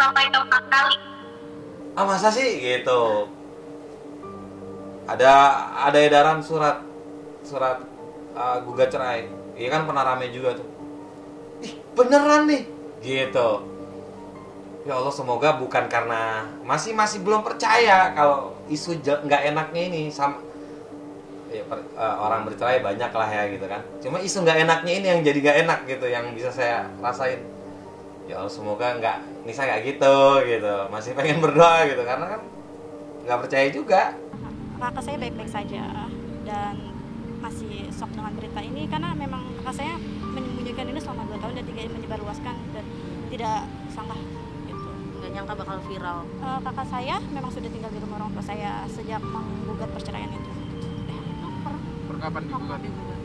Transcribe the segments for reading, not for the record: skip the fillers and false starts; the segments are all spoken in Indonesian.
sampai ke 4 kali. Ah, masa sih gitu? Ada edaran surat gugat cerai. Iya kan pernah rame juga tuh. Ih, beneran nih gitu. Ya Allah, semoga bukan karena masih belum percaya kalau isu nggak enaknya ini sama ya, orang bercerai banyak lah ya gitu kan. Cuma isu nggak enaknya ini yang jadi nggak enak gitu, yang bisa saya rasain. Ya Allah, semoga Nisa nggak gitu. Masih pengen berdoa gitu karena kan nggak percaya juga. Kakak saya baik-baik saja dan masih shock dengan berita ini karena memang kakak saya menyembunyikan ini selama 2 tahun dan tidak menyebarluaskan dan tidak sangka gitu. Nggak nyangka bakal viral. Kakak saya memang sudah tinggal di rumah orang tua saya sejak menggugat perceraian itu. Per kapan digugat?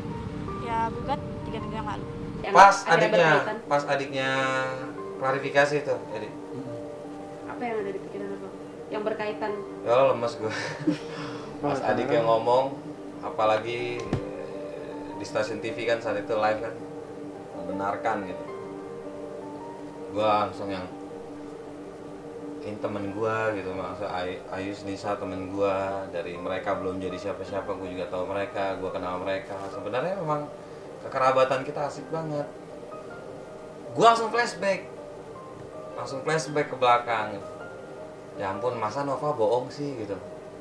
Ya gugat 3 minggu yang lalu. Pas adiknya klarifikasi itu, jadi Apa yang ada di pikiran apa? Yang berkaitan? ya Allah, lemes gue. Pas adiknya ngomong, apalagi di stasiun TV kan saat itu live kan, membenarkan gitu. Gue langsung yang ini temen gue gitu, maksudnya Ayus Nisa temen gue, dari mereka belum jadi siapa-siapa, gue juga tahu mereka, gue kenal mereka. Sebenarnya memang kekerabatan kita asik banget. Gue langsung flashback ke belakang gitu. Ya ampun, masa Nova bohong sih gitu.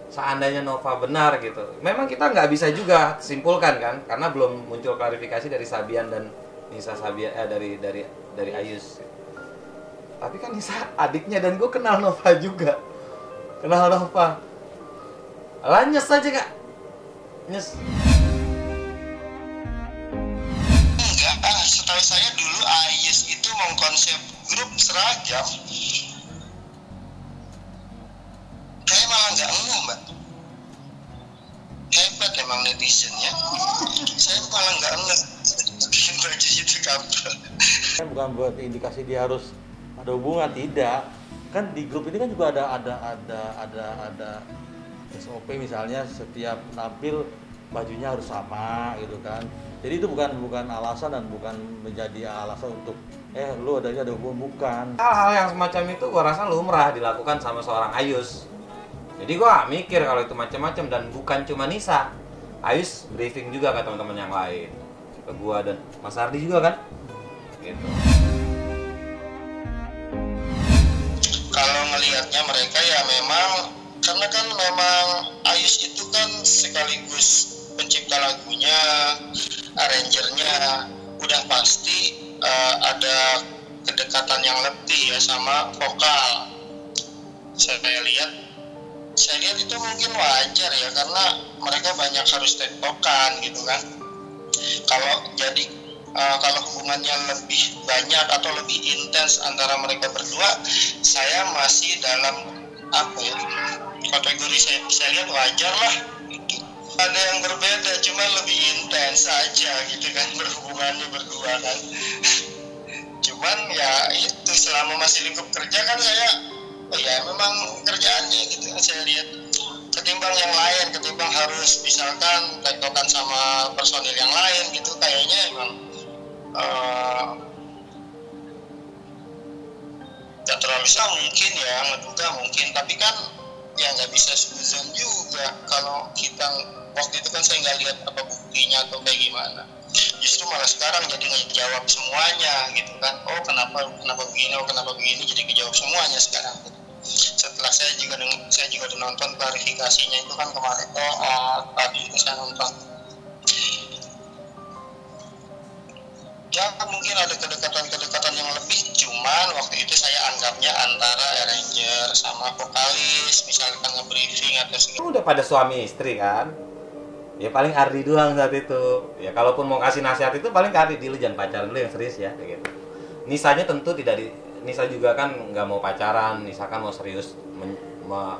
Seandainya Nova benar gitu, memang kita nggak bisa juga simpulkan kan, karena belum muncul klarifikasi dari Sabian dan Nisa Sabian, dari Ayus. Tapi kan Nisa adiknya dan gue kenal Nova juga, Nyes aja kak, nyes. Enggak, setahu saya dulu Ayus itu mengkonsep grup seragam. Saya malah nggak ngeh, Mbak. Hebat emang netizennya. Saya malah nggak ngeh bikin baju itu kabel. Bukan buat indikasi dia harus ada hubungan, tidak. Kan di grup ini kan juga ada SOP, misalnya setiap tampil bajunya harus sama gitu kan. Jadi itu bukan alasan dan bukan menjadi alasan untuk lu ada hubungan, bukan. Hal-hal yang semacam itu gua rasa lumrah dilakukan sama seorang Ayus. Jadi gue gak mikir kalau itu macam-macam, dan bukan cuma Nisa. Ayus briefing juga ke teman-teman yang lain, ke gue dan Mas Ardi juga kan, gitu. Kalau ngelihatnya mereka ya memang, karena kan memang Ayus itu kan sekaligus pencipta lagunya, arrangernya, udah pasti ada kedekatan yang lebih ya sama vokal. Saya lihat itu mungkin wajar ya, karena mereka banyak harus tektokan gitu kan. Kalau hubungannya lebih banyak atau lebih intens antara mereka berdua, saya masih dalam kategori saya lihat wajar lah gitu. Ada yang berbeda, cuma lebih intens aja gitu kan berhubungannya berdua kan. Cuman ya itu, selama masih lingkup kerja kan saya memang kerjaannya gitu kan saya lihat, ketimbang yang lain, ketimbang harus misalkan tektokan sama personil yang lain gitu, kayaknya emang gak terlalu sah mungkin ya, ngeduga mungkin, tapi kan ya nggak bisa suzon juga. Kalau kita waktu itu kan saya nggak lihat apa buktinya atau kayak gimana, justru malah sekarang jadi ngejawab semuanya gitu kan. Oh kenapa begini, jadi ngejawab semuanya sekarang gitu. Setelah saya juga udah nonton klarifikasinya itu kan kemarin, tadi itu saya nonton. Ya mungkin ada kedekatan yang lebih, cuman waktu itu saya anggapnya antara arranger sama vokalis, misalkan nge-briefing atau segala. Udah pada suami istri kan, ya paling Ardi doang saat itu. Ya kalaupun mau kasih nasihat itu paling ke Ardi, lu jangan pacaran dulu yang serius ya, kayak gitu. Nisanya tentu Nisa juga kan nggak mau pacaran, Nisa kan mau serius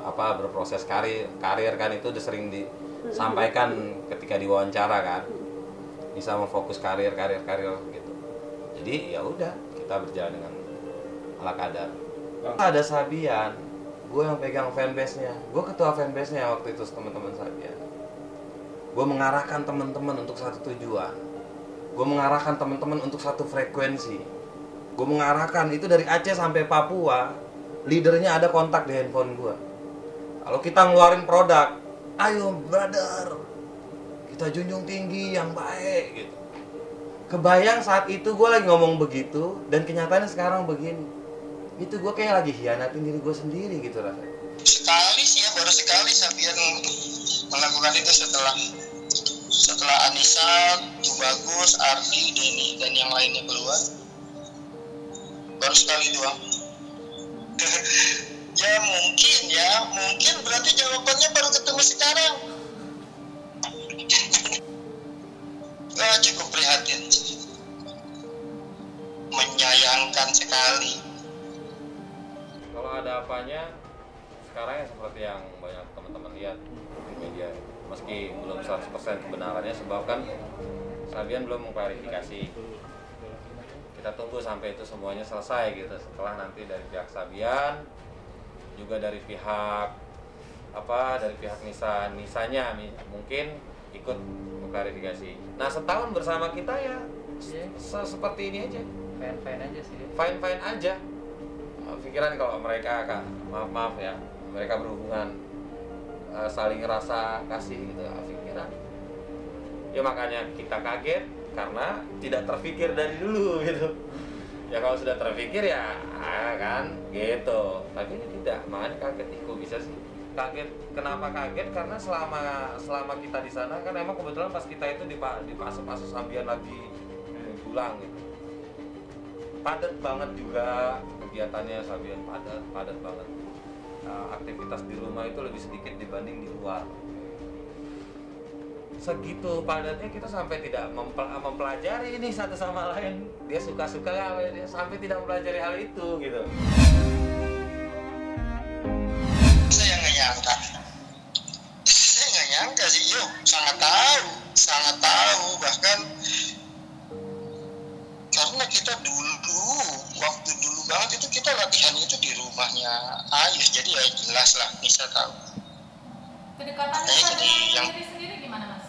berproses karir kan, itu udah sering disampaikan ketika diwawancara kan. Nisa mau fokus karir gitu. Jadi ya udah, kita berjalan dengan ala kadar. Ada Sabian, gue yang pegang fanbase-nya, gue ketua fanbase-nya waktu itu, teman-teman Sabian. Gue mengarahkan teman-teman untuk satu tujuan, gue mengarahkan teman-teman untuk satu frekuensi. Gue mengarahkan itu dari Aceh sampai Papua. leadernya ada kontak di handphone gue. Kalau kita ngeluarin produk, ayo brother, kita junjung tinggi yang baik gitu. Kebayang saat itu gue lagi ngomong begitu dan kenyataannya sekarang begini. Itu gue kayak lagi hianatin diri gue sendiri gitu rasanya. Sekali sih ya, baru sekali Sabian melakukan itu setelah Anissa, Tubagus, Ardi, Denny dan yang lainnya keluar. Baru sekali doang. Ya mungkin berarti jawabannya baru ketemu sekarang. Cukup prihatin, menyayangkan sekali. Kalau ada apanya, sekarang ya seperti yang banyak teman-teman lihat di media, meski belum 100% kebenarannya, sebab kan Sabian belum mengklarifikasi. Kita tunggu sampai itu semuanya selesai gitu. Setelah nanti dari pihak Sabian, juga dari pihak Nisanya mungkin ikut mengklarifikasi. Nah, setahun bersama kita ya seperti ini aja. Fine-fine aja sih. Fine-fine aja. Pikiran kalau mereka maaf ya, mereka berhubungan saling rasa kasih gitu, pikiran. Ya makanya kita kaget karena tidak terpikir dari dulu gitu. Ya kalau sudah terpikir ya kan gitu. Tapi ini tidak, makanya kaget. Kok bisa sih? Kaget. Kenapa kaget? Karena selama kita di sana kan emang kebetulan pas kita itu di fase Sabian lagi pulang gitu. Padat banget juga kegiatannya Sabian, padat banget. Aktivitas di rumah itu lebih sedikit dibanding di luar. Segitu padatnya kita sampai tidak mempelajari ini satu sama lain. Dia suka-suka dia sampai tidak mempelajari hal itu gitu. Saya nggak nyangka sih, sangat tahu bahkan karena kita waktu dulu banget itu kita latihan itu di rumahnya Ayus, jadi ya jelas lah bisa tahu. Kedekatannya dengan diri sendiri gimana, Mas?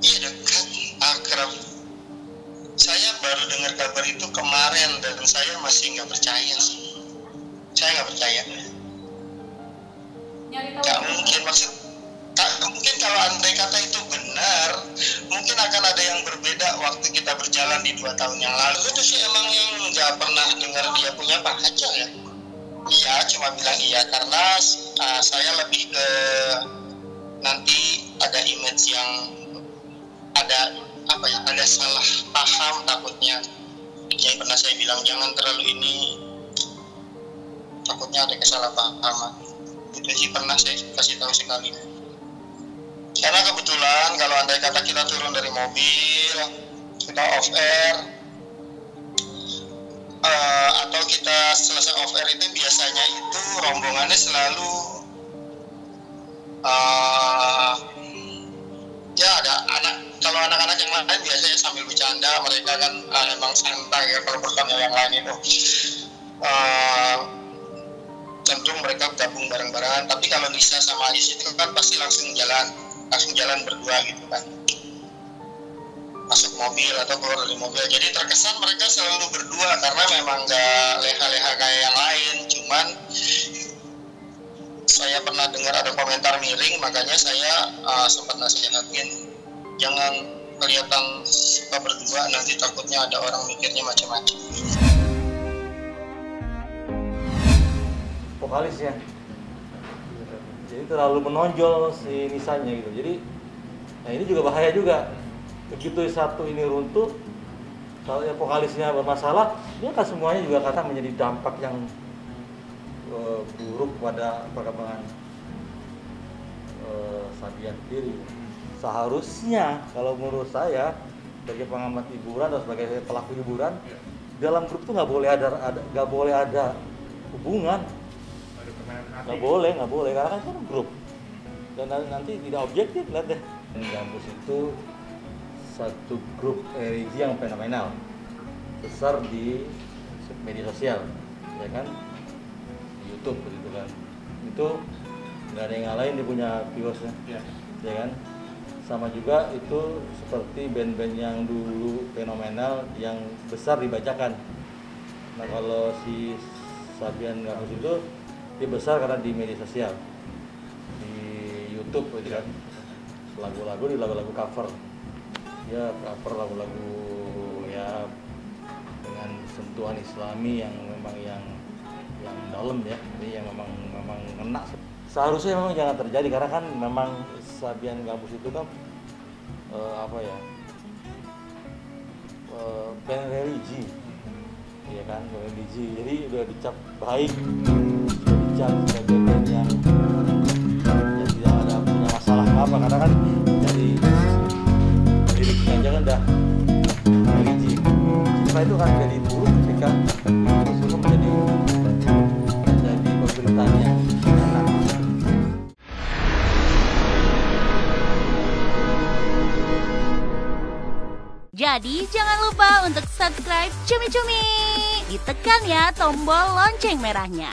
Iya, dekat, akrab. Saya baru dengar kabar itu kemarin dan saya masih nggak percaya sih. Saya nggak percaya. Nggak mungkin, mungkin kalau andai kata itu benar, mungkin akan ada yang berbeda waktu kita berjalan di 2 tahun yang lalu. Itu sih emang yang nggak pernah dengar dia punya pacar ya. Iya, cuma bilang iya karena saya lebih ke nanti ada image yang ada salah paham takutnya. Yang pernah saya bilang jangan terlalu ini, takutnya ada kesalahpahaman. Itu sih pernah saya kasih tahu sekali. Karena kebetulan kalau andai kata kita turun dari mobil, kita off air, atau kita selesai off air itu biasanya itu rombongannya selalu ya ada kalau anak-anak yang lain biasanya sambil bercanda, mereka kan emang santai ya. Kalau bersama yang lain itu cenderung mereka gabung bareng-bareng. Tapi kalau Nisa sama Ayus itu kan pasti langsung jalan berdua gitu kan, masuk mobil atau keluar dari mobil. Jadi terkesan mereka selalu berdua karena memang gak leha-leha kayak yang lain. Cuman saya pernah dengar ada komentar miring, makanya saya sempat nasihatin jangan kelihatan suka berdua, nanti takutnya ada orang mikirnya macam-macam. Vokalisnya jadi terlalu menonjol si Nisanya gitu. Jadi nah ini juga bahaya juga. Begitu satu ini runtuh, kalau yang vokalisnya bermasalah, ini akan semuanya juga akan menjadi dampak yang buruk pada perkembangan Sabian sendiri. Seharusnya kalau menurut saya sebagai pengamat hiburan atau sebagai pelaku hiburan, dalam grup itu nggak boleh ada hubungan. Nggak boleh karena kan grup dan nanti tidak objektif. Lihat deh, Gambus itu satu grup religi yang fenomenal, besar di media sosial, ya kan, di YouTube gitu kan. Itu nggak ada yang ngalahin, dia punya viewersnya, ya kan. Sama juga itu seperti band-band yang dulu fenomenal yang besar dibacakan. Nah kalau si Sabian Gambus itu dia besar karena di media sosial, di YouTube gitu kan, lagu-lagu di lagu-lagu cover, ya cover lagu-lagu ya dengan sentuhan Islami yang memang yang dalam ya, jadi yang memang kena. Seharusnya memang jangan terjadi karena kan memang Sabian Gambus itu kan band religi, ya kan, band religi. Jadi udah dicap baik, udah dicap sebagai band yang tidak ada punya masalah apa, karena kan dari liriknya aja kan udah religi. Setelah itu kan jadi buruk ketika itu menjadi pemberitaan yang enak. Jadi jangan lupa untuk subscribe Cumi Cumi. Ditekan ya tombol lonceng merahnya.